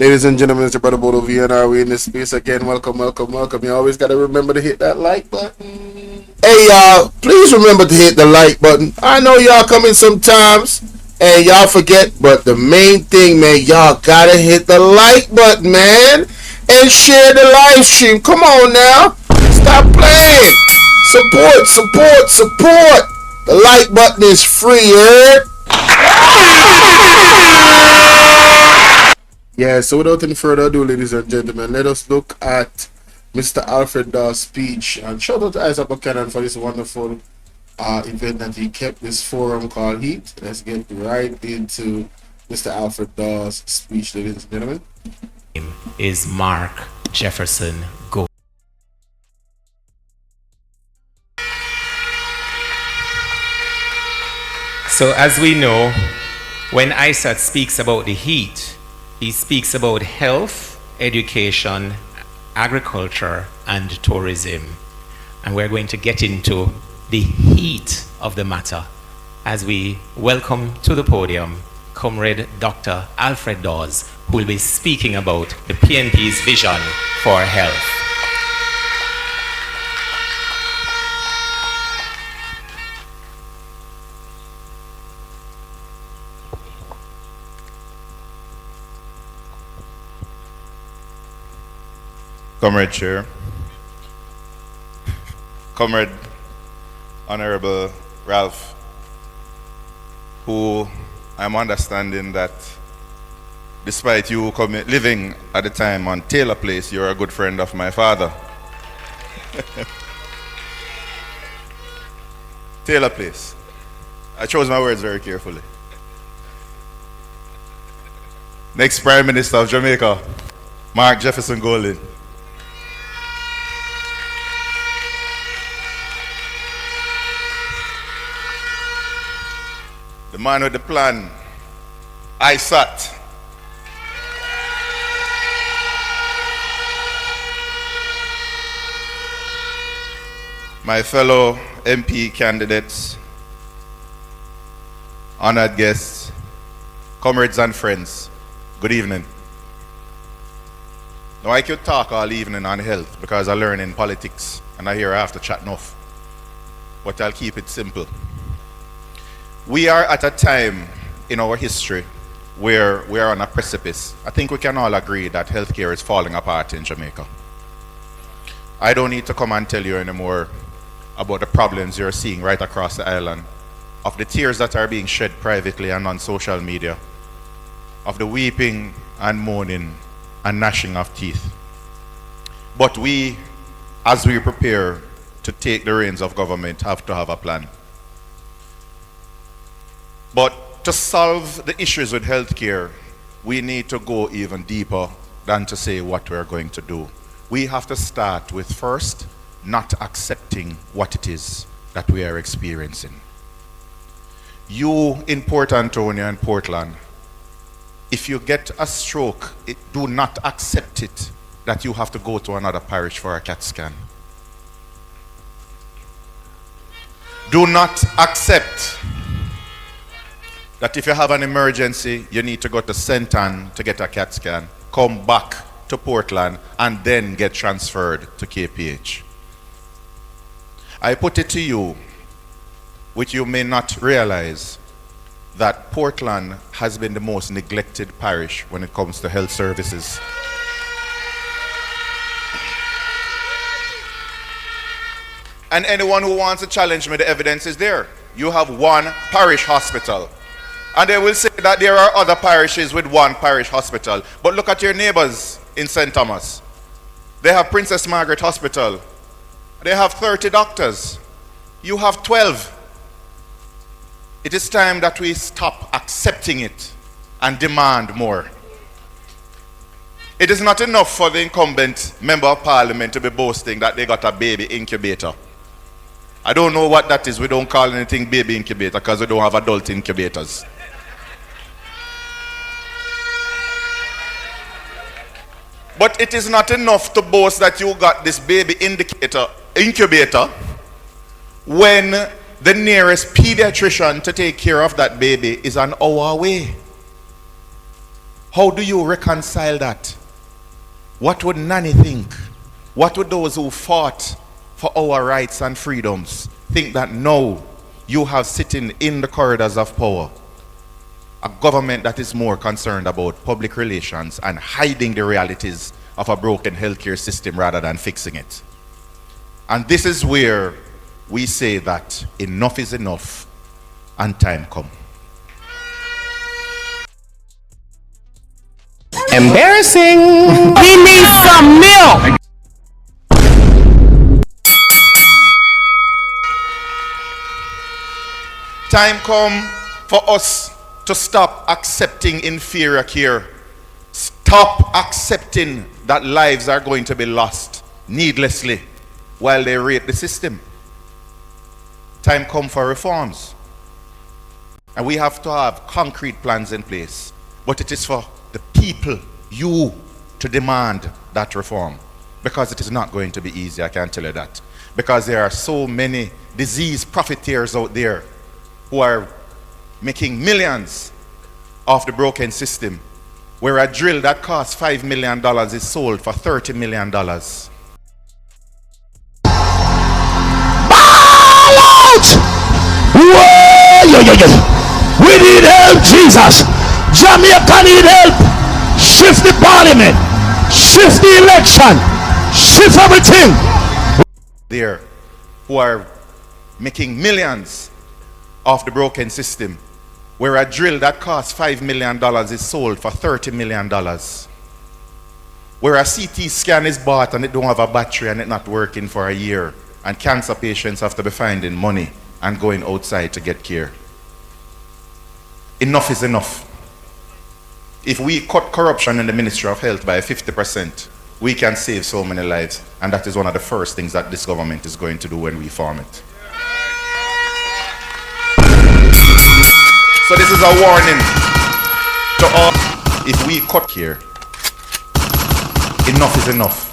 Ladies and gentlemen, it's your brother Bolo VNR. We in this space again. Welcome, welcome, welcome. You always got to remember to hit that like button. Hey, y'all, please remember to hit the like button. I know y'all come in sometimes and y'all forget, but the main thing, man, y'all got to hit the like button, man, and share the live stream. Come on now. Stop playing. Support, support, support. The like button is free, heard? Yeah, so without any further ado, ladies and gentlemen, let us look at Mr. Alfred Dawes' speech. And shout out to Isaac Buchanan for this wonderful event that he kept, this forum called Heat. Let's get right into Mr. Alfred Dawes' speech, ladies and gentlemen. Is Mark Jefferson Go. So as we know, when Isaac speaks about the heat, he speaks about health, education, agriculture, and tourism. And we're going to get into the heat of the matter as we welcome to the podium Comrade Dr. Alfred Dawes, who will be speaking about the PNP's vision for health. Comrade Chair, Comrade Honorable Ralph, who I'm understanding that despite you living at the time on Taylor Place, you're a good friend of my father. Taylor Place. I chose my words very carefully. Next Prime Minister of Jamaica, Mark Jefferson Golding. The man with the plan, I sat. My fellow MP candidates, honored guests, comrades and friends, good evening. Now I could talk all evening on health because I learn in politics and I hear I have to chat enough, but I'll keep it simple. We are at a time in our history where we are on a precipice. I think we can all agree that healthcare is falling apart in Jamaica. I don't need to come and tell you anymore about the problems you're seeing right across the island, of the tears that are being shed privately and on social media, of the weeping and moaning and gnashing of teeth. But we, as we prepare to take the reins of government, have to have a plan. But to solve the issues with healthcare, we need to go even deeper than to say what we're going to do. We have to start with first, not accepting what it is that we are experiencing. You in Port Antonio and Portland, if you get a stroke, do not accept it that you have to go to another parish for a CAT scan. Do not accept that if you have an emergency, you need to go to St. Ann to get a CAT scan, come back to Portland, and then get transferred to KPH. I put it to you, which you may not realize, that Portland has been the most neglected parish when it comes to health services. And anyone who wants to challenge me, the evidence is there. You have one parish hospital. And they will say that there are other parishes with one parish hospital. But look at your neighbors in St. Thomas. They have Princess Margaret Hospital. They have 30 doctors. You have 12. It is time that we stop accepting it and demand more. It is not enough for the incumbent member of parliament to be boasting that they got a baby incubator. I don't know what that is. We don't call anything baby incubator because we don't have adult incubators. But it is not enough to boast that you got this baby incubator when the nearest pediatrician to take care of that baby is an hour away. How do you reconcile that? What would Nanny think? What would those who fought for our rights and freedoms think that now you have sitting in the corridors of power a government that is more concerned about public relations and hiding the realities of a broken healthcare system rather than fixing it? And this is where we say that enough is enough and time come. Embarrassing. We need some milk. Time come for us to stop accepting inferior care. Stop accepting that lives are going to be lost needlessly while they rape the system. Time come for reforms. And we have to have concrete plans in place. But it is for the people, you, to demand that reform. Because it is not going to be easy, I can tell you that. Because there are so many disease profiteers out there who are making millions off the broken system, where a drill that costs $5 million is sold for $30 million. Ball out! Whoa, we need help, Jesus. Jamaica need help. Shift the parliament. Shift the election. Shift everything. There who are making millions off the broken system, where a drill that costs $5 million is sold for $30 million. Where a CT scan is bought and it don't have a battery and it's not working for a year, and cancer patients have to be finding money and going outside to get care. Enough is enough. If we cut corruption in the Ministry of Health by 50%, we can save so many lives, and that is one of the first things that this government is going to do when we form it. So this is a warning to all. If we cut here, enough is enough.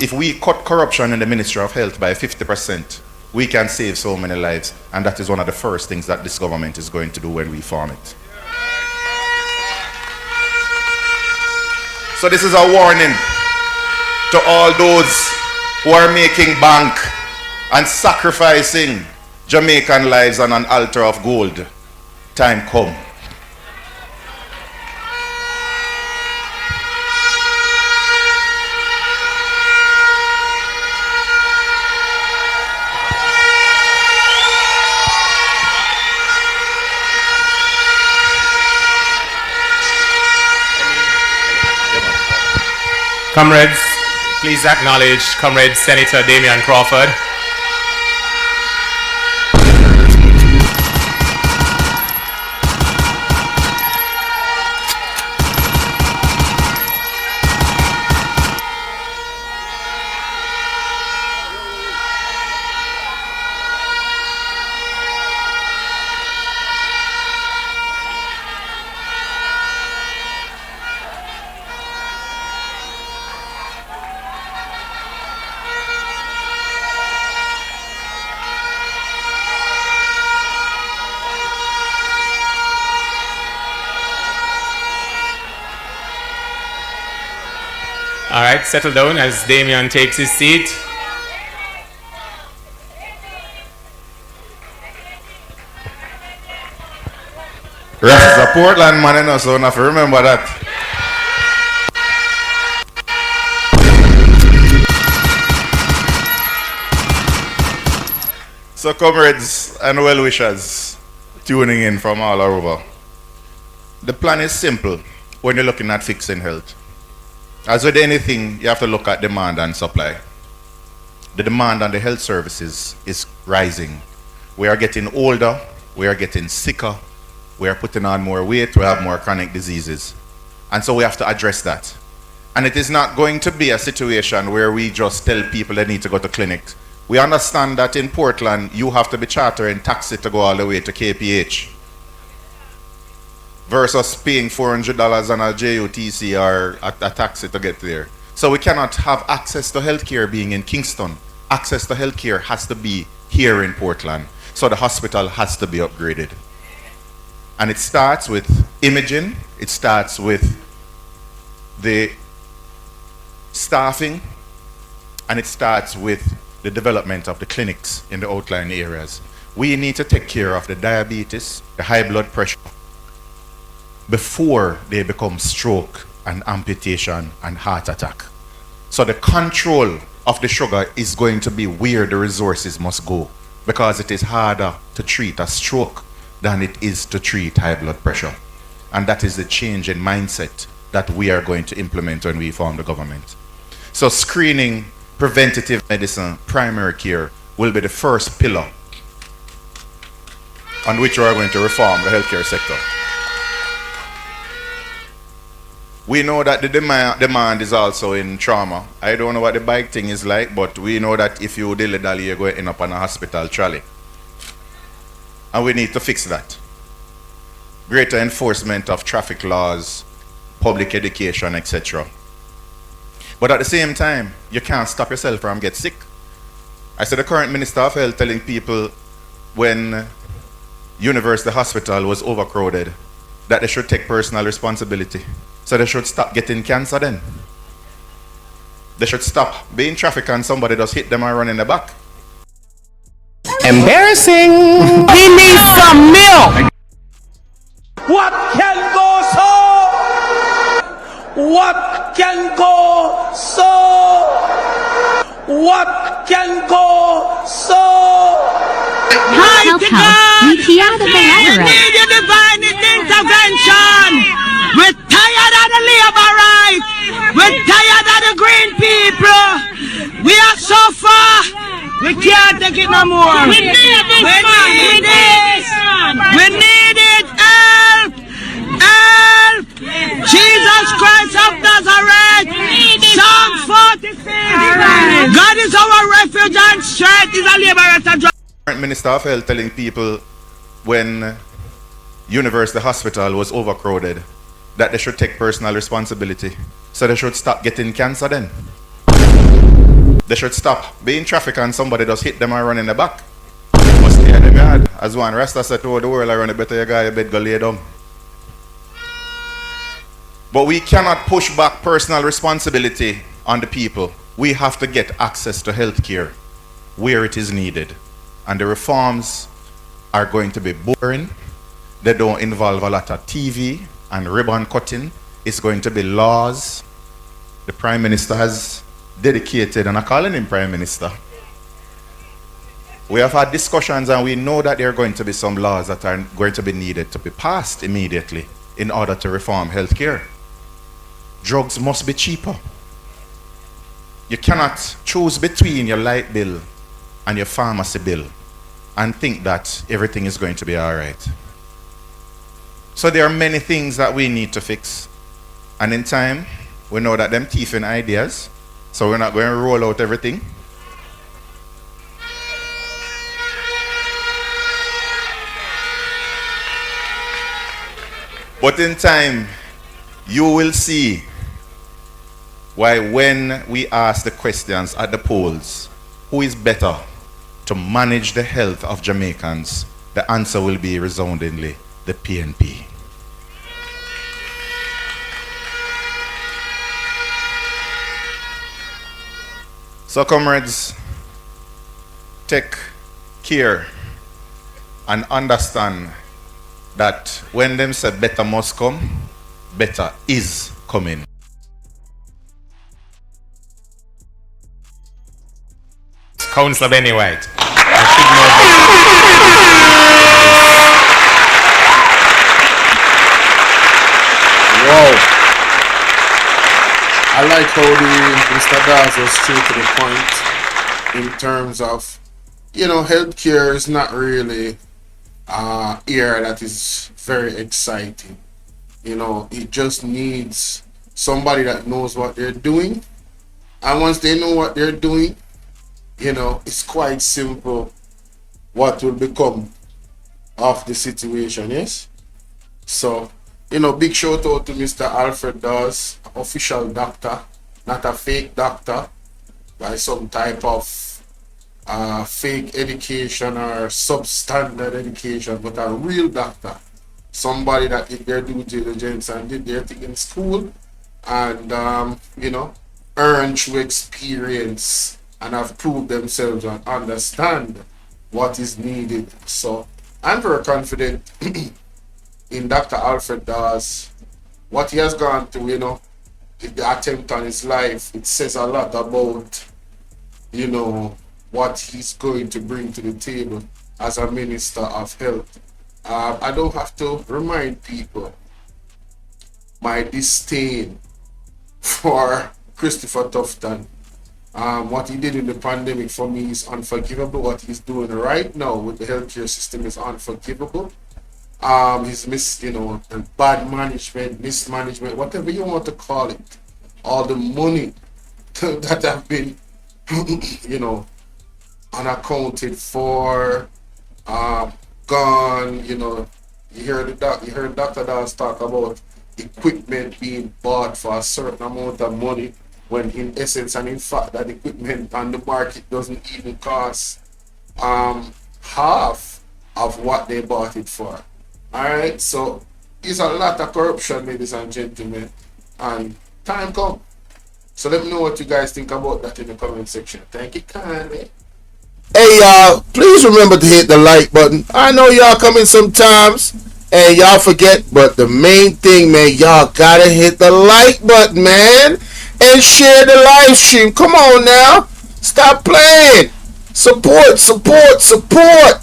If we cut corruption in the Ministry of Health by 50%, we can save so many lives, and that is one of the first things that this government is going to do when we form it. So this is a warning to all those who are making bank and sacrificing Jamaican lives on an altar of gold. Time come. Comrades, please acknowledge Comrade Senator Damian Crawford. All right, settle down as Damian takes his seat. Rest is a Portland man, you know, so I have to remember that. So comrades and well-wishers tuning in from all over, the plan is simple when you're looking at fixing health. As with anything, you have to look at demand and supply. The demand on the health services is rising. We are getting older, we are getting sicker, we are putting on more weight, we have more chronic diseases. And so we have to address that. And it is not going to be a situation where we just tell people they need to go to clinic. We understand that in Portland, you have to be chartering taxi to go all the way to KPH, versus paying $400 on a JUTC or a taxi to get there. So we cannot have access to healthcare being in Kingston. Access to healthcare has to be here in Portland. So the hospital has to be upgraded. And it starts with imaging, It starts with the staffing, and it starts with the development of the clinics in the outlying areas. We need to take care of the diabetes, the high blood pressure, before they become stroke and amputation and heart attack. So the control of the sugar is going to be where the resources must go, because it is harder to treat a stroke than it is to treat high blood pressure. And that is the change in mindset that we are going to implement when we form the government. So screening, preventative medicine, primary care will be the first pillar on which we are going to reform the healthcare sector. We know that the demand is also in trauma. I don't know what the bike thing is like, but we know that if you dilly-dally, you're going to end up on a hospital trolley. And we need to fix that. Greater enforcement of traffic laws, public education, etc. But at the same time, you can't stop yourself from getting sick. I said the current Minister of Health telling people when University Hospital was overcrowded that they should take personal responsibility. So they should stop getting cancer then. They should stop being trafficked and somebody just hit them and run in the back. Embarrassing. We need some milk. What can go so? What can go so? What can go so? Help, UTI the We need your divine intervention. We're tired of the labor rights. We're tired of the green people. We are so far. We can't take it no more. We need this. We need this. We need it. Help! Help! Jesus Christ of Nazareth. Psalm 46. God is our refuge and strength. Is a liberator. Current Minister of Health telling people when University Hospital was overcrowded that they should take personal responsibility. So they should stop getting cancer then. They should stop being trafficked and somebody just hit them and run in the back. Must stay them yard. As one Rasta said to the world around, better you guy your bed go lay down. But we cannot push back personal responsibility on the people. We have to get access to health care where it is needed. And the reforms are going to be boring. They don't involve a lot of TV and ribbon cutting. It's going to be laws. The Prime Minister has dedicated, and I'm calling him Prime Minister. We have had discussions and we know that there are going to be some laws that are going to be needed to be passed immediately in order to reform healthcare. Drugs must be cheaper. You cannot choose between your light bill and your pharmacy bill and think that everything is going to be all right. So there are many things that we need to fix. And in time, we know that them thief in ideas, so we're not going to roll out everything. But in time, you will see why when we ask the questions at the polls, who is better to manage the health of Jamaicans, the answer will be resoundingly the PNP. So comrades, take care and understand that when them say better must come, better is coming. Councillor Benny White. Wow. I like how Mr. Dawes was straight to the point in terms of, healthcare is not really area that is very exciting. It just needs somebody that knows what they're doing. And once they know what they're doing, it's quite simple what will become of the situation, yes? So, big shout out to Mr. Alfred Dawes, official doctor, not a fake doctor by some type of fake education or substandard education, but a real doctor somebody that did their due diligence and did their thing in school, and earn through experience and have proved themselves and understand what is needed. So I'm very confident in Dr. Alfred Dawes. What he has gone through, the attempt on his life, it says a lot about, what he's going to bring to the table as a minister of health. I don't have to remind people my disdain for Christopher Tufton. What he did in the pandemic for me is unforgivable. What he's doing right now with the healthcare system is unforgivable. His bad management, mismanagement, whatever you want to call it, all the money that have been, unaccounted for, gone. You heard Dr. Dawes talk about equipment being bought for a certain amount of money, when in essence and in fact that equipment on the market doesn't even cost half of what they bought it for. Alright, so there's a lot of corruption, ladies and gentlemen, and time come. So let me know what you guys think about that in the comment section. Thank you kindly. Hey y'all, please remember to hit the like button. I know y'all coming sometimes and y'all forget, but the main thing, man, y'all gotta hit the like button, man, and share the live stream. Come on now, stop playing. Support, support, support.